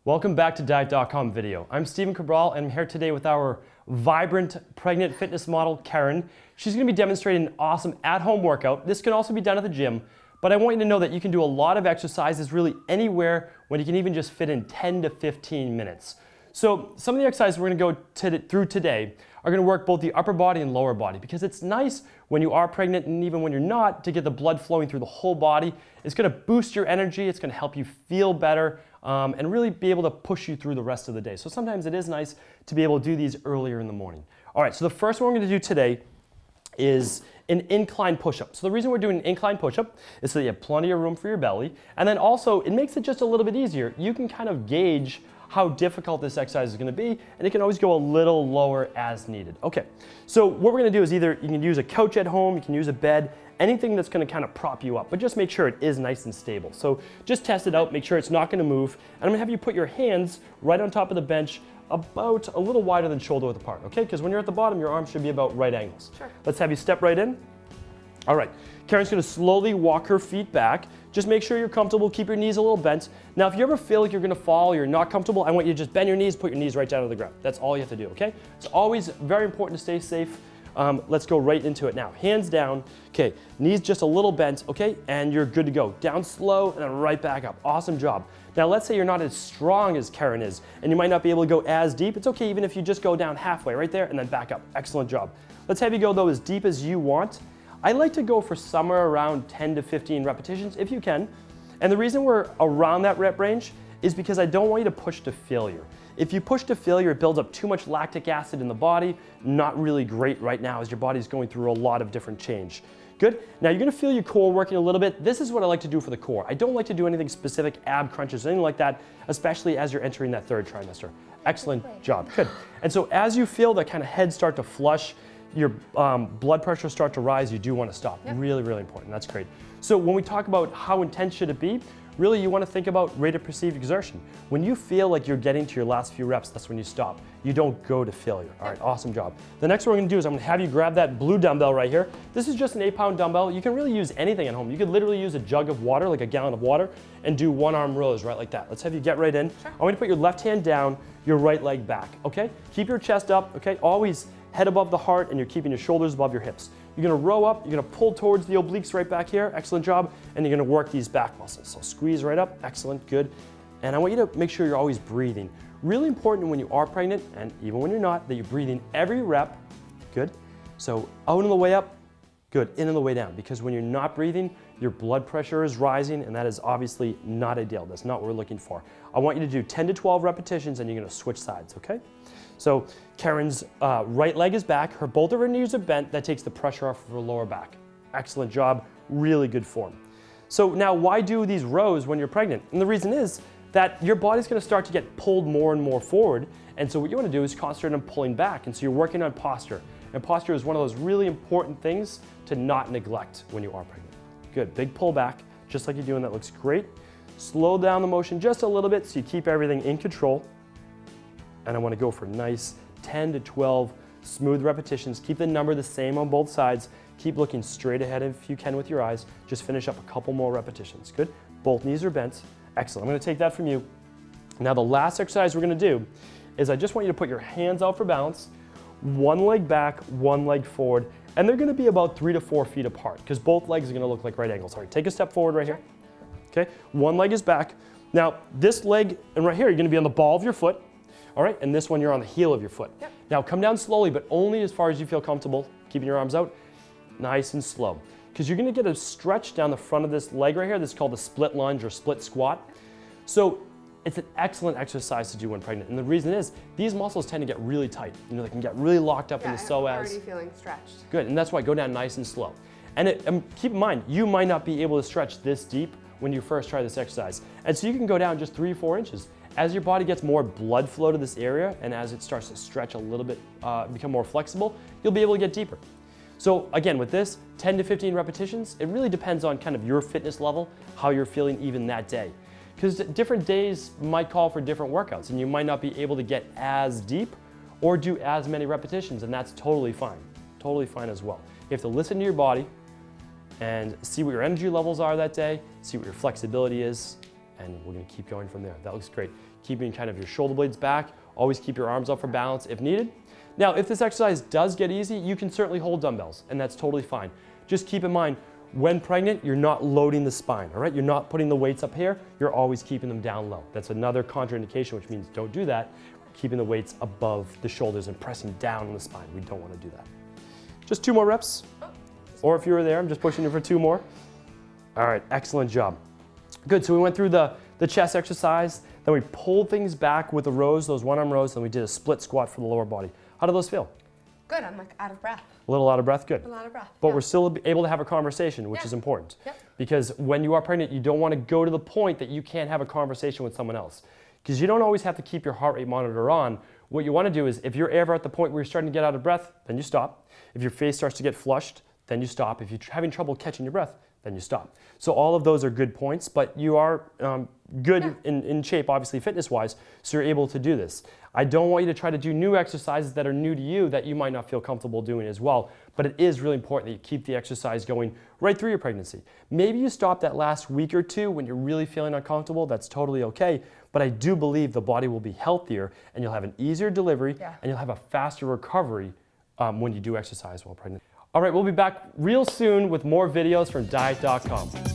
Welcome back to Diet.com video. I'm Stephen Cabral and I'm here today with our vibrant pregnant fitness model, Kerryn. She's going to be demonstrating an awesome at-home workout. This can also be done at the gym, but I want you to know that you can do a lot of exercises really anywhere when you can even just fit in 10 to 15 minutes. So some of the exercises we're going to go through today are going to work both the upper body and lower body, because it's nice when you are pregnant and even when you're not to get the blood flowing through the whole body. It's going to boost your energy, it's going to help you feel better, and really be able to push you through the rest of the day. So sometimes it is nice to be able to do these earlier in the morning. All right, so the first one we're going to do today is an incline push-up. So the reason we're doing an incline push-up is so that you have plenty of room for your belly, and then also it makes it just a little bit easier. You can kind of gauge how difficult this exercise is going to be, and it can always go a little lower as needed. Okay, so what we're going to do is either you can use a couch at home, you can use a bed, anything that's going to kind of prop you up, but just make sure it is nice and stable. So just test it out, make sure it's not going to move, and I'm going to have you put your hands right on top of the bench, about a little wider than shoulder width apart, okay? Because when you're at the bottom, your arms should be about right angles. Sure. Let's have you step right in. All right, Kerryn's going to slowly walk her feet back. Just make sure you're comfortable, keep your knees a little bent. Now, if you ever feel like you're gonna fall, you're not comfortable, I want you to just bend your knees, put your knees right down to the ground. That's all you have to do, okay? It's always very important to stay safe. Let's go right into it now. Hands down, okay, knees just a little bent, okay? And you're good to go. Down slow and then right back up. Awesome job. Now, let's say you're not as strong as Kerryn is, and you might not be able to go as deep. It's okay even if you just go down halfway right there and then back up. Excellent job. Let's have you go though as deep as you want. I like to go for somewhere around 10 to 15 repetitions if you can. And the reason we're around that rep range is because I don't want you to push to failure. If you push to failure, it builds up too much lactic acid in the body. Not really great right now as your body's going through a lot of different change. Good. Now you're gonna feel your core working a little bit. This is what I like to do for the core. I don't like to do anything specific, ab crunches, anything like that, especially as you're entering that third trimester. Excellent job. Good. And so as you feel that kind of head start to flush, your blood pressure start to rise, you do want to stop. Yep. Really, really important. That's great. So when we talk about how intense should it be, really you want to think about rate of perceived exertion. When you feel like you're getting to your last few reps, that's when you stop. You don't go to failure. All right, awesome job. The next one we're going to do is I'm going to have you grab that blue dumbbell right here. This is just an 8-pound dumbbell. You can really use anything at home. You could literally use a jug of water, like a gallon of water, and do one arm rows right like that. Let's have you get right in. Sure. I want you to put your left hand down, your right leg back, okay? Keep your chest up, okay? Always head above the heart, and you're keeping your shoulders above your hips. You're gonna row up, you're gonna pull towards the obliques right back here, excellent job, and you're gonna work these back muscles. So squeeze right up, excellent, good. And I want you to make sure you're always breathing. Really important when you are pregnant, and even when you're not, that you're breathing every rep, good. So out on the way up, good, in on the way down, because when you're not breathing, your blood pressure is rising, and that is obviously not ideal. That's not what we're looking for. I want you to do 10 to 12 repetitions, and you're gonna switch sides, okay? So Kerryn's right leg is back, both of her knees are bent, that takes the pressure off of her lower back. Excellent job, really good form. So now why do these rows when you're pregnant? And the reason is that your body's gonna start to get pulled more and more forward, and so what you wanna do is concentrate on pulling back, and so you're working on posture. And posture is one of those really important things to not neglect when you are pregnant. Good, big pull back, just like you're doing, that looks great. Slow down the motion just a little bit so you keep everything in control. And I want to go for nice 10 to 12 smooth repetitions. Keep the number the same on both sides. Keep looking straight ahead if you can with your eyes. Just finish up a couple more repetitions. Good. Both knees are bent. Excellent. I'm going to take that from you. Now the last exercise we're going to do is I just want you to put your hands out for balance, one leg back, one leg forward, and they're going to be about 3 to 4 feet apart because both legs are going to look like right angles. All right, take a step forward right here. Okay, one leg is back. Now this leg and right here, you're going to be on the ball of your foot. All right, and this one you're on the heel of your foot. Yep. Now come down slowly, but only as far as you feel comfortable, keeping your arms out, nice and slow. Because you're gonna get a stretch down the front of this leg right here. This is called the split lunge or split squat. So it's an excellent exercise to do when pregnant. And the reason is, these muscles tend to get really tight. You know, they can get really locked up in the psoas. I'm already feeling stretched. Good, and that's why go down nice and slow. And keep in mind, you might not be able to stretch this deep when you first try this exercise. And so you can go down just 3 or 4 inches. As your body gets more blood flow to this area and as it starts to stretch a little bit, become more flexible, you'll be able to get deeper. So again, with this, 10 to 15 repetitions, it really depends on kind of your fitness level, how you're feeling even that day. Because different days might call for different workouts and you might not be able to get as deep or do as many repetitions, and that's totally fine as well. You have to listen to your body and see what your energy levels are that day, see what your flexibility is, and we're gonna keep going from there. That looks great. keeping kind of your shoulder blades back. Always keep your arms up for balance if needed. Now, if this exercise does get easy, you can certainly hold dumbbells, and that's totally fine. Just keep in mind, when pregnant, you're not loading the spine, all right? You're not putting the weights up here, you're always keeping them down low. That's another contraindication, which means don't do that. Keeping the weights above the shoulders and pressing down on the spine. We don't want to do that. Just 2 more reps. Or if you were there, I'm just pushing you for 2 more. All right, excellent job. Good, so we went through the chest exercise, then we pulled things back with the rows, those one-arm rows, and we did a split squat for the lower body. How do those feel? Good, I'm like out of breath. A little out of breath, good. A lot of breath. But yeah. we're still able to have a conversation, which is important. Yep. Because when you are pregnant, you don't want to go to the point that you can't have a conversation with someone else. Because you don't always have to keep your heart rate monitor on. What you want to do is, if you're ever at the point where you're starting to get out of breath, then you stop. If your face starts to get flushed, then you stop. If you're having trouble catching your breath, then you stop. So all of those are good points, but you are good in shape, obviously fitness-wise, so you're able to do this. I don't want you to try to do new exercises that are new to you that you might not feel comfortable doing as well, but it is really important that you keep the exercise going right through your pregnancy. Maybe you stop that last week or 2 when you're really feeling uncomfortable, that's totally okay, but I do believe the body will be healthier and you'll have an easier delivery and you'll have a faster recovery when you do exercise while pregnant. All right, we'll be back real soon with more videos from DietHealth.com.